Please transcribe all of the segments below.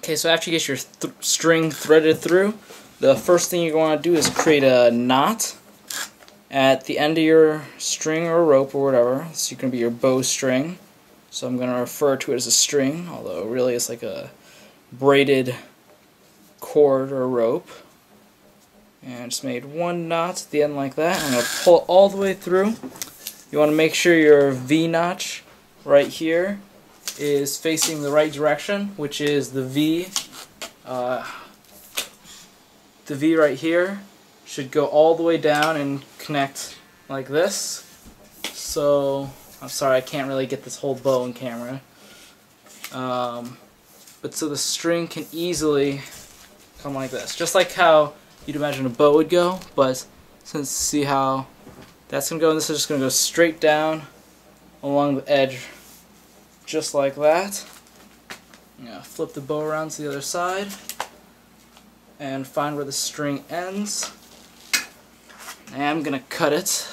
Okay, so after you get your string threaded through, the first thing you're going to do is create a knot at the end of your string or rope or whatever. It's going to be your bow string. So I'm going to refer to it as a string, although really it's like a braided cord or rope. And just made one knot at the end like that. I'm going to pull it all the way through. You want to make sure your V notch right here is facing the right direction, which is the V. The V right here should go all the way down and connect like this. So, I'm sorry, I can't really get this whole bow in camera. But so the string can easily come like this, just like how you'd imagine a bow would go. But since see how that's gonna go, and this is just gonna go straight down along the edge, just like that. Flip the bow around to the other side and find where the string ends. And I'm gonna cut it.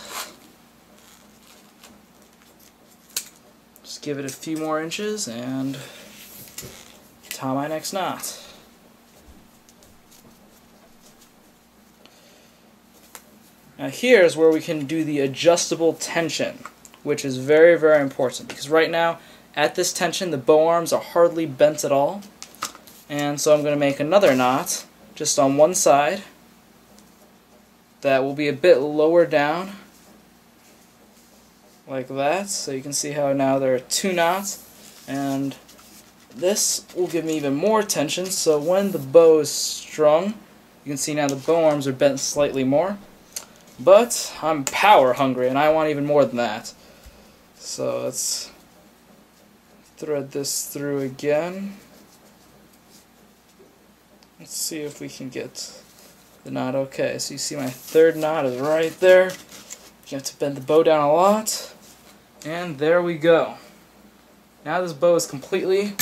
Just give it a few more inches and tie my next knot. Now here's where we can do the adjustable tension, which is very, very important, because right now at this tension the bow arms are hardly bent at all. And so I'm going to make another knot just on one side that will be a bit lower down, like that. So you can see how now there are two knots, and this will give me even more tension, so when the bow is strung, you can see now the bow arms are bent slightly more. But I'm power hungry and I want even more than that. So let's thread this through again. Let's see if we can get the knot okay. So you see my third knot is right there. You have to bend the bow down a lot. And there we go. Now this bow is completely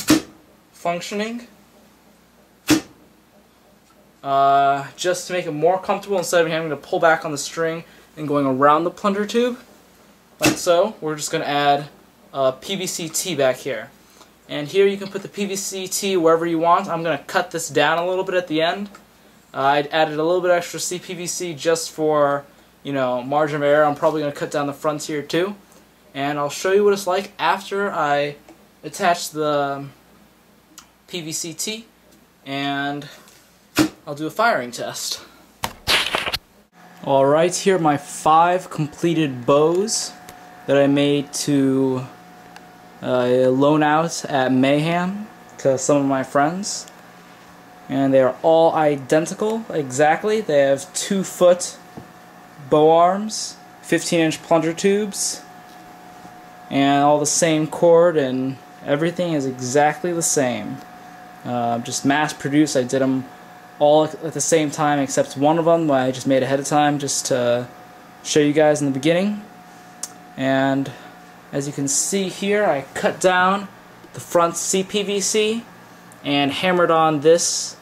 functioning. Just to make it more comfortable, instead of having to pull back on the string and going around the plunger tube, like so, we're just going to add PVC T back here. And here you can put the PVC T wherever you want. I'm going to cut this down a little bit at the end. I added a little bit extra CPVC just for, margin of error. I'm probably going to cut down the fronts here too. And I'll show you what it's like after I attach the PVC T, and I'll do a firing test. Alright, here are my 5 completed bows that I made to loan out at Mayhem to some of my friends. And they are all identical, exactly. They have 2-foot bow arms, 15-inch plunger tubes, and all the same cord, and everything is exactly the same. Just mass produced. I did them all at the same time except one of them I just made ahead of time just to show you guys in the beginning. And as you can see here, I cut down the front CPVC and hammered on this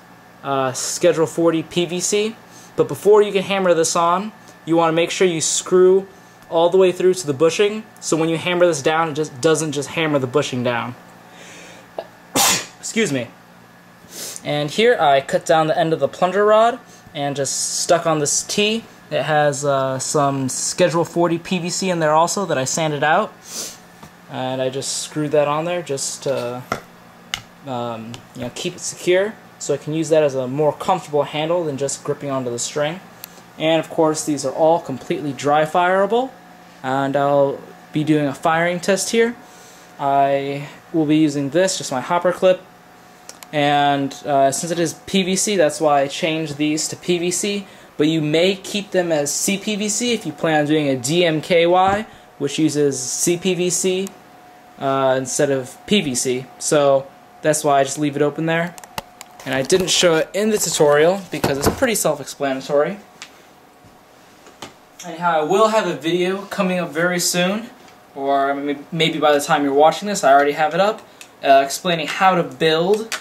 Schedule 40 PVC. But before you can hammer this on, you want to make sure you screw all the way through to the bushing, so when you hammer this down, it just doesn't just hammer the bushing down. Excuse me. And here I cut down the end of the plunger rod and just stuck on this T. It has some Schedule 40 PVC in there also that I sanded out. And I just screwed that on there just to keep it secure, so I can use that as a more comfortable handle than just gripping onto the string. And of course these are all completely dry fireable, and I'll be doing a firing test here. I will be using this, just my hopper clip, and since it is PVC, that's why I changed these to PVC, but you may keep them as CPVC if you plan on doing a DMKY, which uses CPVC instead of PVC. So that's why I just leave it open there. And I didn't show it in the tutorial because it's pretty self-explanatory. Anyhow, I will have a video coming up very soon, or maybe by the time you're watching this I already have it up, explaining how to build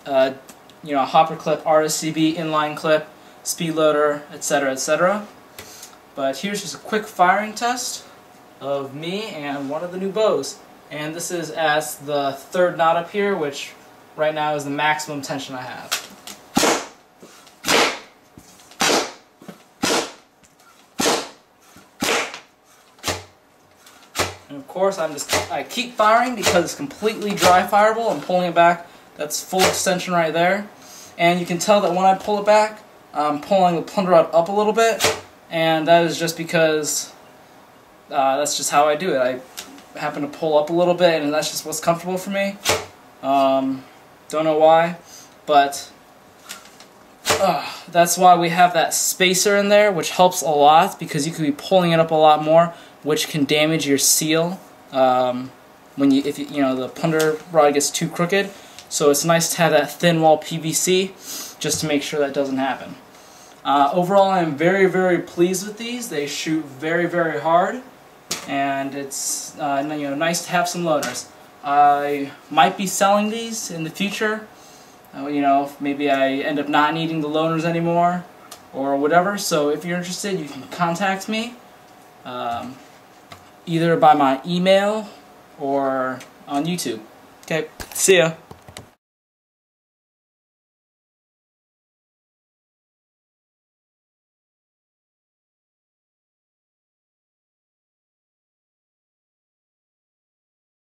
a hopper clip, RSCB, inline clip, speed loader, etc., etc. But here's just a quick firing test of me and one of the new bows. And this is as the third knot up here, which right now is the maximum tension I have. And of course, I keep firing because it's completely dry fireable. I'm pulling it back. That's full extension right there. And you can tell that when I pull it back, I'm pulling the plunger rod up a little bit, and that is just because that's just how I do it. I happen to pull up a little bit, and that's just what's comfortable for me. Don't know why, but that's why we have that spacer in there, which helps a lot because you could be pulling it up a lot more, which can damage your seal if the plunger rod gets too crooked. So it's nice to have that thin wall PVC just to make sure that doesn't happen. Overall, I'm very, very pleased with these. They shoot very, very hard, and it's nice to have some loaners. I might be selling these in the future. Maybe I end up not needing the loaners anymore or whatever. So if you're interested, you can contact me either by my email or on YouTube. Okay, see ya.